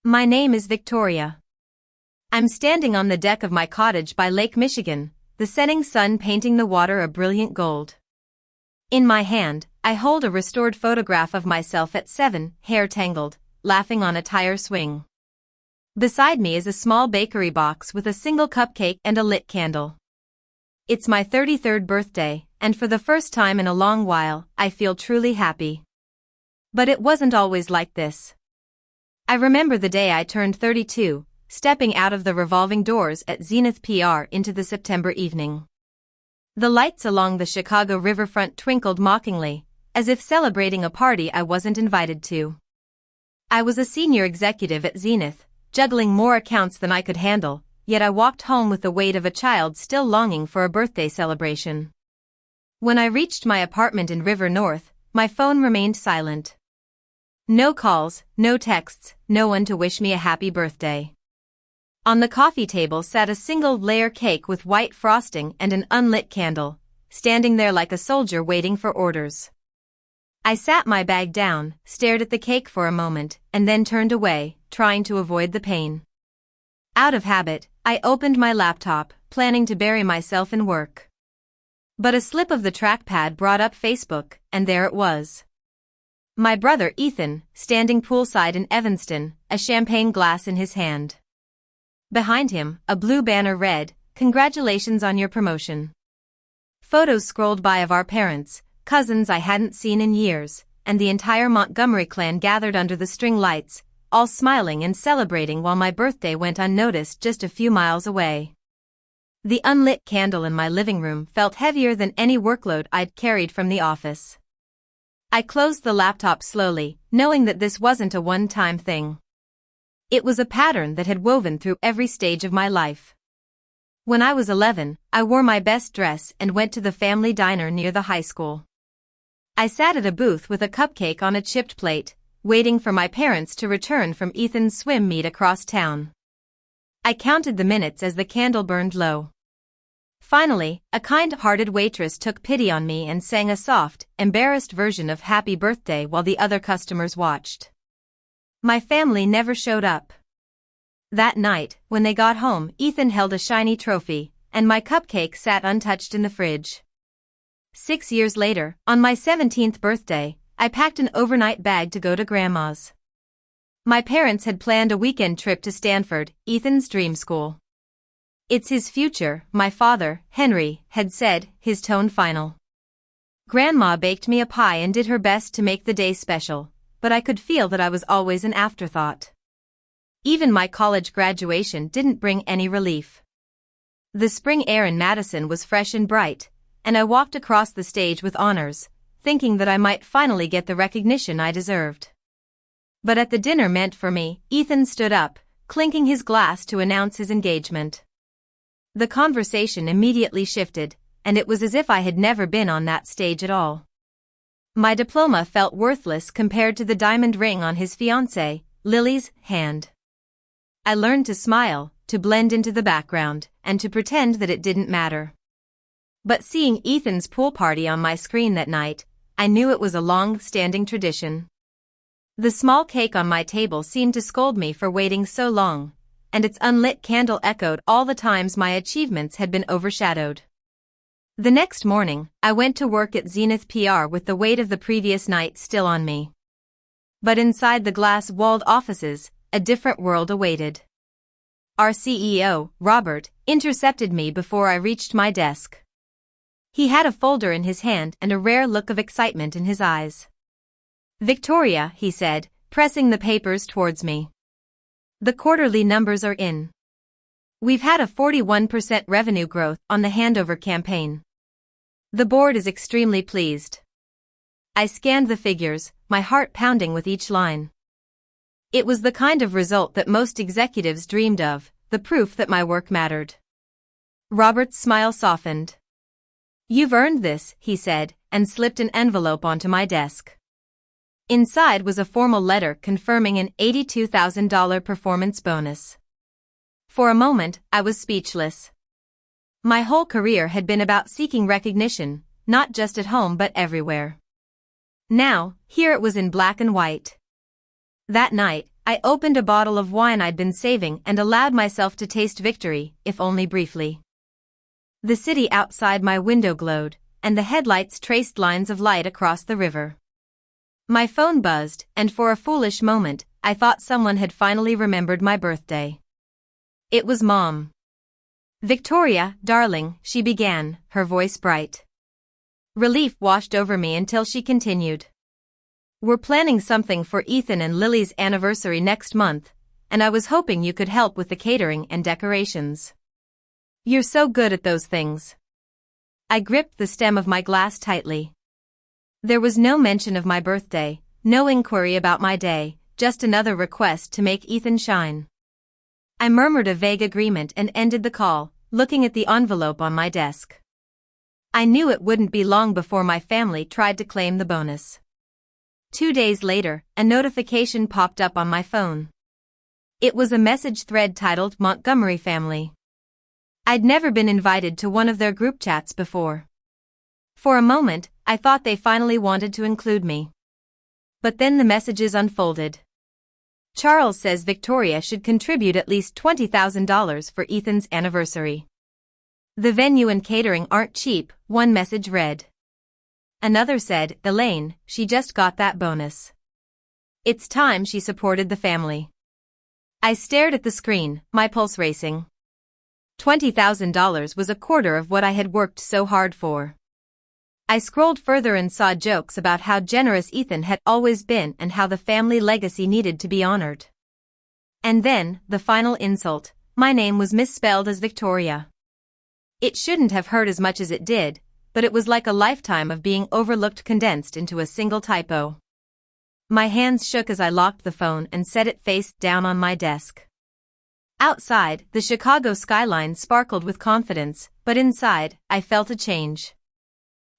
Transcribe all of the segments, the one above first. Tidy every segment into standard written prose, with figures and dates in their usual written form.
My name is Victoria. I'm standing on the deck of my cottage by Lake Michigan, the setting sun painting the water a brilliant gold. In my hand, I hold a restored photograph of myself at 7, hair tangled, laughing on a tire swing. Beside me is a small bakery box with a single cupcake and a lit candle. It's my 33rd birthday, and for the first time in a long while, I feel truly happy. But it wasn't always like this. I remember the day I turned 32, stepping out of the revolving doors at Zenith PR into the September evening. The lights along the Chicago riverfront twinkled mockingly, as if celebrating a party I wasn't invited to. I was a senior executive at Zenith, juggling more accounts than I could handle, yet I walked home with the weight of a child still longing for a birthday celebration. When I reached my apartment in River North, my phone remained silent. No calls, no texts, no one to wish me a happy birthday. On the coffee table sat a single-layer cake with white frosting and an unlit candle, standing there like a soldier waiting for orders. I sat my bag down, stared at the cake for a moment, and then turned away, trying to avoid the pain. Out of habit, I opened my laptop, planning to bury myself in work. But a slip of the trackpad brought up Facebook, and there it was. My brother Ethan, standing poolside in Evanston, a champagne glass in his hand. Behind him, a blue banner read, "Congratulations on your promotion." Photos scrolled by of our parents, cousins I hadn't seen in years, and the entire Montgomery clan gathered under the string lights, all smiling and celebrating while my birthday went unnoticed just a few miles away. The unlit candle in my living room felt heavier than any workload I'd carried from the office. I closed the laptop slowly, knowing that this wasn't a one-time thing. It was a pattern that had woven through every stage of my life. When I was 11, I wore my best dress and went to the family diner near the high school. I sat at a booth with a cupcake on a chipped plate, waiting for my parents to return from Ethan's swim meet across town. I counted the minutes as the candle burned low. Finally, a kind-hearted waitress took pity on me and sang a soft, embarrassed version of Happy Birthday while the other customers watched. My family never showed up. That night, when they got home, Ethan held a shiny trophy, and my cupcake sat untouched in the fridge. 6 years later, on my 17th birthday, I packed an overnight bag to go to Grandma's. My parents had planned a weekend trip to Stanford, Ethan's dream school. "It's his future," my father, Henry, had said, his tone final. Grandma baked me a pie and did her best to make the day special, but I could feel that I was always an afterthought. Even my college graduation didn't bring any relief. The spring air in Madison was fresh and bright, and I walked across the stage with honors, thinking that I might finally get the recognition I deserved. But at the dinner meant for me, Ethan stood up, clinking his glass to announce his engagement. The conversation immediately shifted, and it was as if I had never been on that stage at all. My diploma felt worthless compared to the diamond ring on his fiancée, Lily's, hand. I learned to smile, to blend into the background, and to pretend that it didn't matter. But seeing Ethan's pool party on my screen that night, I knew it was a long-standing tradition. The small cake on my table seemed to scold me for waiting so long, and its unlit candle echoed all the times my achievements had been overshadowed. The next morning, I went to work at Zenith PR with the weight of the previous night still on me. But inside the glass-walled offices, a different world awaited. Our CEO, Robert, intercepted me before I reached my desk. He had a folder in his hand and a rare look of excitement in his eyes. "Victoria," he said, pressing the papers towards me. "The quarterly numbers are in. We've had a 41% revenue growth on the handover campaign. The board is extremely pleased." I scanned the figures, my heart pounding with each line. It was the kind of result that most executives dreamed of, the proof that my work mattered. Robert's smile softened. "You've earned this," he said, and slipped an envelope onto my desk. Inside was a formal letter confirming an $82,000 performance bonus. For a moment, I was speechless. My whole career had been about seeking recognition, not just at home but everywhere. Now, here it was in black and white. That night, I opened a bottle of wine I'd been saving and allowed myself to taste victory, if only briefly. The city outside my window glowed, and the headlights traced lines of light across the river. My phone buzzed, and for a foolish moment, I thought someone had finally remembered my birthday. It was Mom. "Victoria, darling," she began, her voice bright. Relief washed over me until she continued. "We're planning something for Ethan and Lily's anniversary next month, and I was hoping you could help with the catering and decorations. You're so good at those things." I gripped the stem of my glass tightly. There was no mention of my birthday, no inquiry about my day, just another request to make Ethan shine. I murmured a vague agreement and ended the call, looking at the envelope on my desk. I knew it wouldn't be long before my family tried to claim the bonus. 2 days later, a notification popped up on my phone. It was a message thread titled Montgomery Family. I'd never been invited to one of their group chats before. For a moment, I thought they finally wanted to include me. But then the messages unfolded. "Charles says Victoria should contribute at least $20,000 for Ethan's anniversary. The venue and catering aren't cheap," one message read. Another said, "Elaine, she just got that bonus. It's time she supported the family." I stared at the screen, my pulse racing. $20,000 was a quarter of what I had worked so hard for. I scrolled further and saw jokes about how generous Ethan had always been and how the family legacy needed to be honored. And then, the final insult, my name was misspelled as Victoria. It shouldn't have hurt as much as it did, but it was like a lifetime of being overlooked condensed into a single typo. My hands shook as I locked the phone and set it face down on my desk. Outside, the Chicago skyline sparkled with confidence, but inside, I felt a change.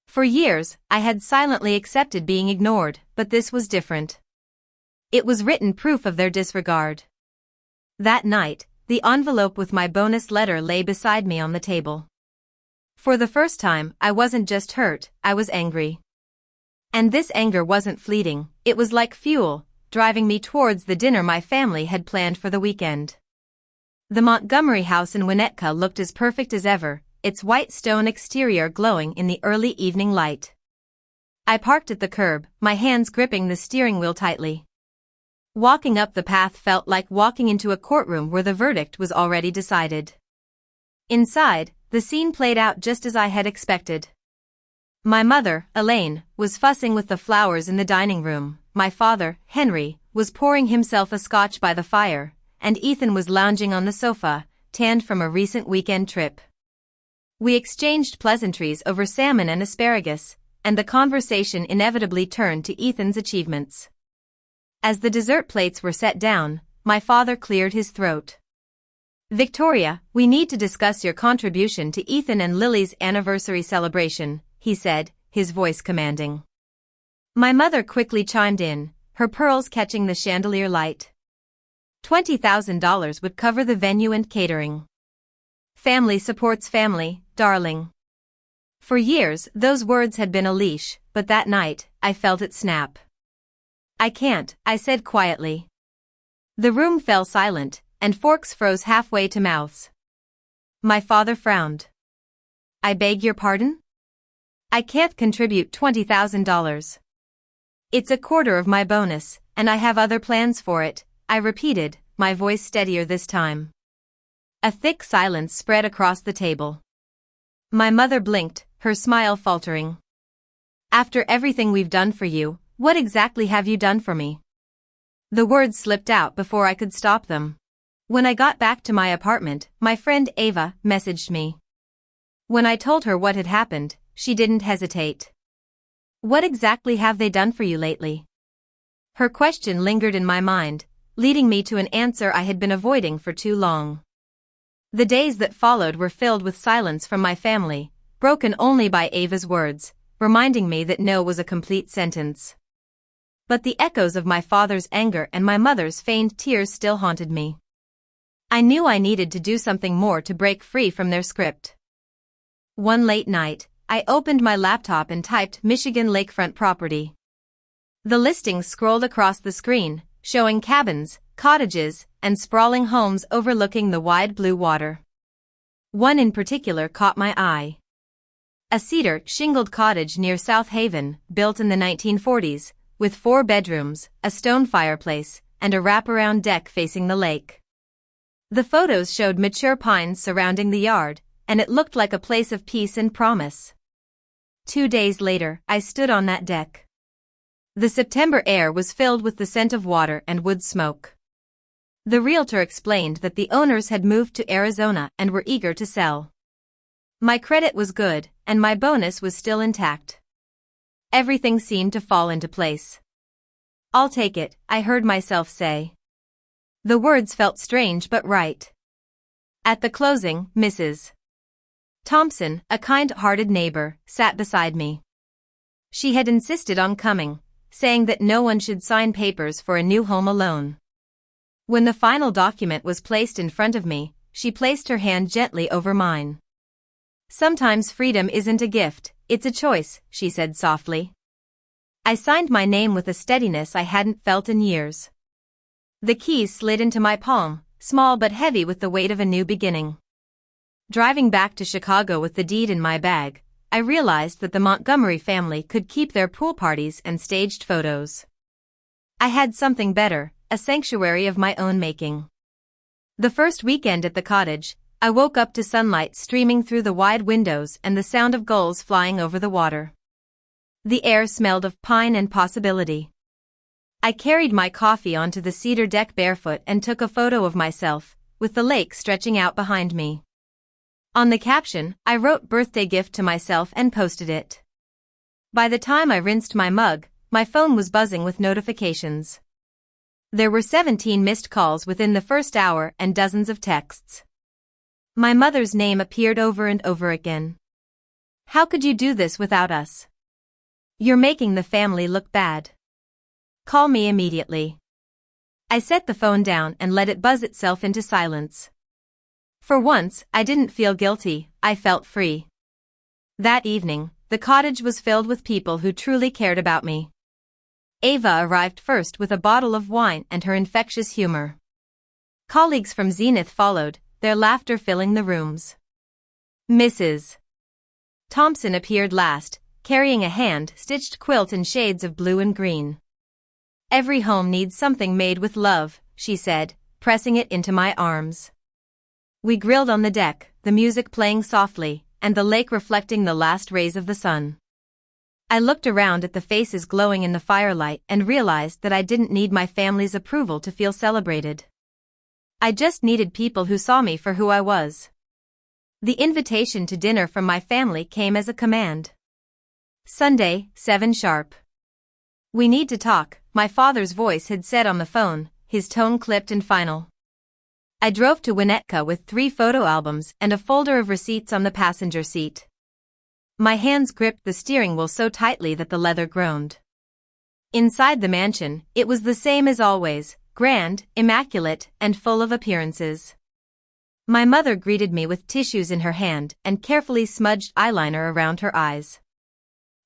For years, I had silently accepted being ignored, but this was different. It was written proof of their disregard. That night, the envelope with my bonus letter lay beside me on the table. For the first time, I wasn't just hurt, I was angry. And this anger wasn't fleeting, it was like fuel, driving me towards the dinner my family had planned for the weekend. The Montgomery house in Winnetka looked as perfect as ever, its white stone exterior glowing in the early evening light. I parked at the curb, my hands gripping the steering wheel tightly. Walking up the path felt like walking into a courtroom where the verdict was already decided. Inside, the scene played out just as I had expected. My mother, Elaine, was fussing with the flowers in the dining room, my father, Henry, was pouring himself a scotch by the fire, and Ethan was lounging on the sofa, tanned from a recent weekend trip. We exchanged pleasantries over salmon and asparagus, and the conversation inevitably turned to Ethan's achievements. As the dessert plates were set down, my father cleared his throat. "Victoria, we need to discuss your contribution to Ethan and Lily's anniversary celebration," he said, his voice commanding. My mother quickly chimed in, her pearls catching the chandelier light. $20,000 would cover the venue and catering. Family supports family, darling. For years, those words had been a leash, but that night, I felt it snap. "I can't," I said quietly. The room fell silent, and forks froze halfway to mouths. My father frowned. "I beg your pardon? I can't contribute $20,000. It's a quarter of my bonus, and I have other plans for it," I repeated, my voice steadier this time. A thick silence spread across the table. My mother blinked, her smile faltering. "After everything we've done for you, what exactly have you done for me?" The words slipped out before I could stop them. When I got back to my apartment, my friend Ava messaged me. When I told her what had happened, she didn't hesitate. "What exactly have they done for you lately?" Her question lingered in my mind, leading me to an answer I had been avoiding for too long. The days that followed were filled with silence from my family, broken only by Ava's words, reminding me that no was a complete sentence. But the echoes of my father's anger and my mother's feigned tears still haunted me. I knew I needed to do something more to break free from their script. One late night, I opened my laptop and typed Michigan lakefront property. The listings scrolled across the screen, showing cabins, cottages, and sprawling homes overlooking the wide blue water. One in particular caught my eye. A cedar shingled cottage near South Haven, built in the 1940s, with 4 bedrooms, a stone fireplace, and a wraparound deck facing the lake. The photos showed mature pines surrounding the yard, and it looked like a place of peace and promise. 2 days later, I stood on that deck. The September air was filled with the scent of water and wood smoke. The realtor explained that the owners had moved to Arizona and were eager to sell. My credit was good, and my bonus was still intact. Everything seemed to fall into place. "I'll take it," I heard myself say. The words felt strange but right. At the closing, Mrs. Thompson, a kind-hearted neighbor, sat beside me. She had insisted on coming, saying that no one should sign papers for a new home alone. When the final document was placed in front of me, she placed her hand gently over mine. "Sometimes freedom isn't a gift, it's a choice," she said softly. I signed my name with a steadiness I hadn't felt in years. The keys slid into my palm, small but heavy with the weight of a new beginning. Driving back to Chicago with the deed in my bag, I realized that the Montgomery family could keep their pool parties and staged photos. I had something better, a sanctuary of my own making. The first weekend at the cottage, I woke up to sunlight streaming through the wide windows and the sound of gulls flying over the water. The air smelled of pine and possibility. I carried my coffee onto the cedar deck barefoot and took a photo of myself, with the lake stretching out behind me. On the caption, I wrote "birthday gift" to myself and posted it. By the time I rinsed my mug, my phone was buzzing with notifications. There were 17 missed calls within the first hour and dozens of texts. My mother's name appeared over and over again. "How could you do this without us? You're making the family look bad. Call me immediately." I set the phone down and let it buzz itself into silence. For once, I didn't feel guilty, I felt free. That evening, the cottage was filled with people who truly cared about me. Ava arrived first with a bottle of wine and her infectious humor. Colleagues from Zenith followed, their laughter filling the rooms. Mrs. Thompson appeared last, carrying a hand-stitched quilt in shades of blue and green. "Every home needs something made with love," she said, pressing it into my arms. We grilled on the deck, the music playing softly, and the lake reflecting the last rays of the sun. I looked around at the faces glowing in the firelight and realized that I didn't need my family's approval to feel celebrated. I just needed people who saw me for who I was. The invitation to dinner from my family came as a command. Sunday, 7 sharp. "We need to talk," my father's voice had said on the phone, his tone clipped and final. I drove to Winnetka with 3 photo albums and a folder of receipts on the passenger seat. My hands gripped the steering wheel so tightly that the leather groaned. Inside the mansion, it was the same as always, grand, immaculate, and full of appearances. My mother greeted me with tissues in her hand and carefully smudged eyeliner around her eyes.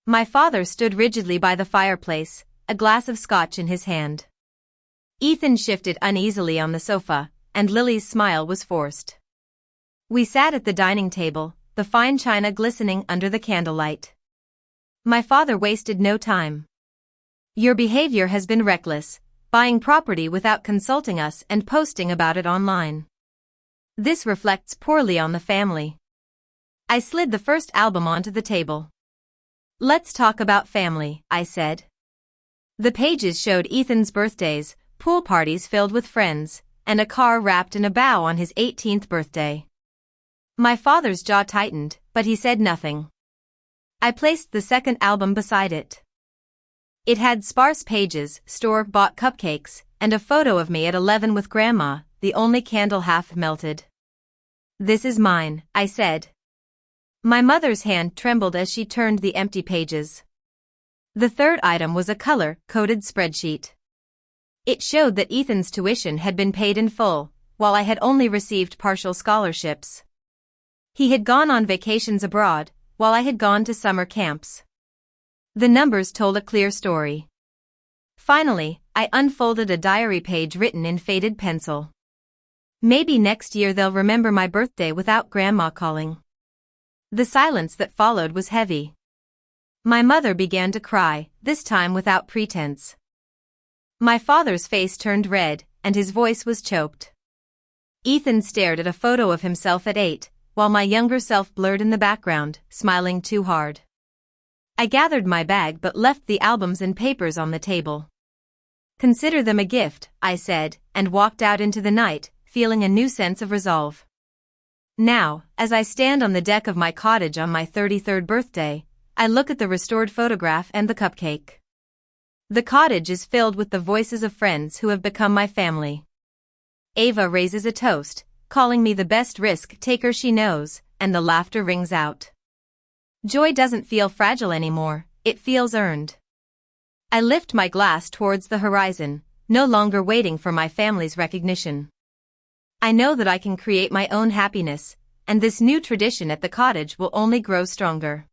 My father stood rigidly by the fireplace, a glass of scotch in his hand. Ethan shifted uneasily on the sofa, and Lily's smile was forced. We sat at the dining table, the fine china glistening under the candlelight. My father wasted no time. "Your behavior has been reckless, buying property without consulting us and posting about it online. This reflects poorly on the family." I slid the first album onto the table. "Let's talk about family," I said. The pages showed Ethan's birthdays, pool parties filled with friends, and a car wrapped in a bow on his 18th birthday. My father's jaw tightened, but he said nothing. I placed the second album beside it. It had sparse pages, store-bought cupcakes, and a photo of me at 11 with Grandma, the only candle half melted. "This is mine," I said. My mother's hand trembled as she turned the empty pages. The third item was a color-coded spreadsheet. It showed that Ethan's tuition had been paid in full, while I had only received partial scholarships. He had gone on vacations abroad, while I had gone to summer camps. The numbers told a clear story. Finally, I unfolded a diary page written in faded pencil. Maybe next year they'll remember my birthday without Grandma calling. The silence that followed was heavy. My mother began to cry, this time without pretense. My father's face turned red, and his voice was choked. Ethan stared at a photo of himself at 8, while my younger self blurred in the background, smiling too hard. I gathered my bag but left the albums and papers on the table. Consider them a gift, I said, and walked out into the night, feeling a new sense of resolve. Now, as I stand on the deck of my cottage on my 33rd birthday, I look at the restored photograph and the cupcake. The cottage is filled with the voices of friends who have become my family. Ava raises a toast, calling me the best risk-taker she knows, and the laughter rings out. Joy doesn't feel fragile anymore, it feels earned. I lift my glass towards the horizon, no longer waiting for my family's recognition. I know that I can create my own happiness, and this new tradition at the cottage will only grow stronger.